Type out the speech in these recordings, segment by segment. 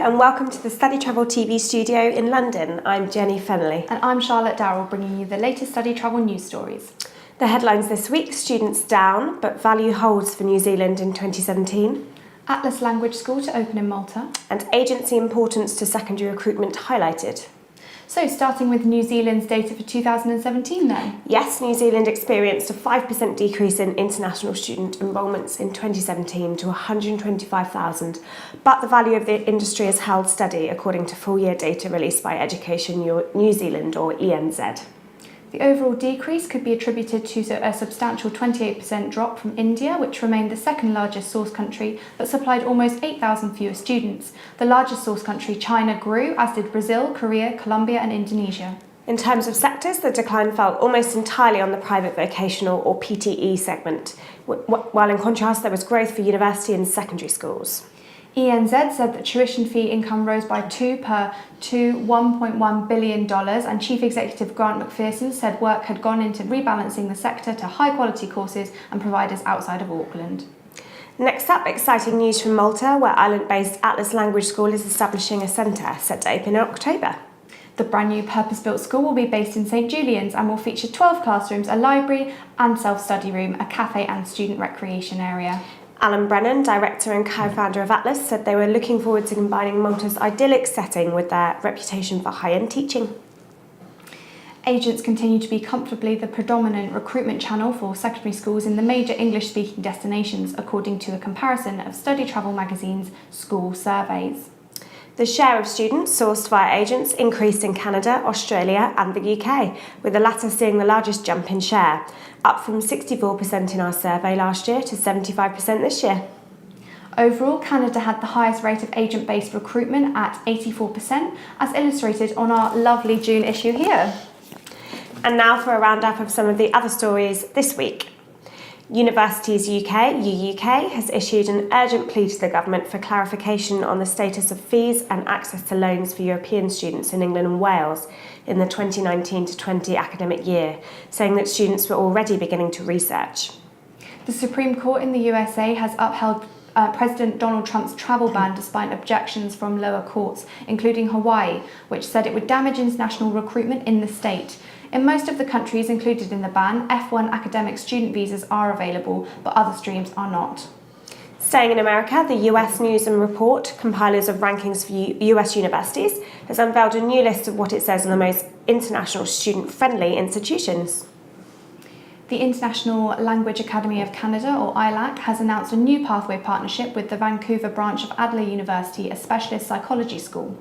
and welcome to the StudyTravel TV studio in London. I'm Jenny Fennelly. And I'm Charlotte Darrell, bringing you the latest StudyTravel news stories. The headlines this week: students down, but value holds for New Zealand in 2017. Atlas Language School to open in Malta. And agency importance to secondary recruitment highlighted. So starting with New Zealand's data for 2017 then. Yes, New Zealand experienced a 5% decrease in international student enrolments in 2017 to 125,000, but the value of the industry has held steady according to full year data released by Education New Zealand, or ENZ. The overall decrease could be attributed to a substantial 28% drop from India, which remained the second largest source country but supplied almost 8,000 fewer students. The largest source country, China, grew, as did Brazil, Korea, Colombia and Indonesia. In terms of sectors, the decline fell almost entirely on the private vocational, or PTE, segment, while in contrast there was growth for university and secondary schools. ENZ said that tuition fee income rose by 2% to $1.1 billion, and Chief Executive Grant McPherson said work had gone into rebalancing the sector to high-quality courses and providers outside of Auckland. Next up, exciting news from Malta, where island-based Atlas Language School is establishing a centre set to open in October. The brand new purpose-built school will be based in St Julian's and will feature 12 classrooms, a library and self-study room, a cafe and student recreation area. Alan Brennan, director and co-founder of Atlas, said they were looking forward to combining Malta's idyllic setting with their reputation for high-end teaching. Agents continue to be comfortably the predominant recruitment channel for secondary schools in the major English-speaking destinations, according to a comparison of StudyTravel magazine's school surveys. The share of students sourced via agents increased in Canada, Australia and the UK, with the latter seeing the largest jump in share, up from 64% in our survey last year to 75% this year. Overall, Canada had the highest rate of agent-based recruitment at 84%, as illustrated on our lovely June issue here. And now for a roundup of some of the other stories this week. Universities UK, UUK, has issued an urgent plea to the government for clarification on the status of fees and access to loans for European students in England and Wales in the 2019-20 academic year, saying that students were already beginning to research. The Supreme Court in the USA has upheld President Donald Trump's travel ban despite objections from lower courts, including Hawaii, which said it would damage international recruitment in the state. In most of the countries included in the ban, F1 academic student visas are available, but other streams are not. Staying in America, the US News and Report, compilers of rankings for US universities, has unveiled a new list of what it says are the most international student-friendly institutions. The International Language Academy of Canada, or ILAC, has announced a new pathway partnership with the Vancouver branch of Adler University, a specialist psychology school.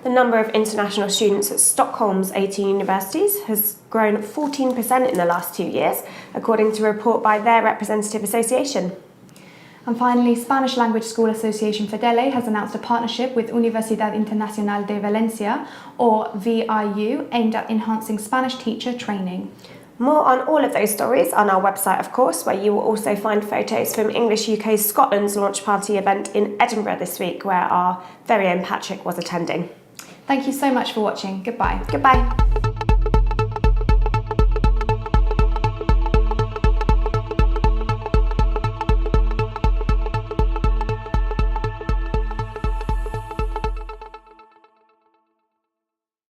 The number of international students at Stockholm's 18 universities has grown 14% in the last 2 years, according to a report by their representative association. And finally, Spanish language school association Fennelly has announced a partnership with Universidad Internacional de Valencia, or VIU, aimed at enhancing Spanish teacher training. More on all of those stories on our website, of course, where you will also find photos from English UK Scotland's launch party event in Edinburgh this week, where our very own Patrick was attending. Thank you so much for watching. Goodbye. Goodbye.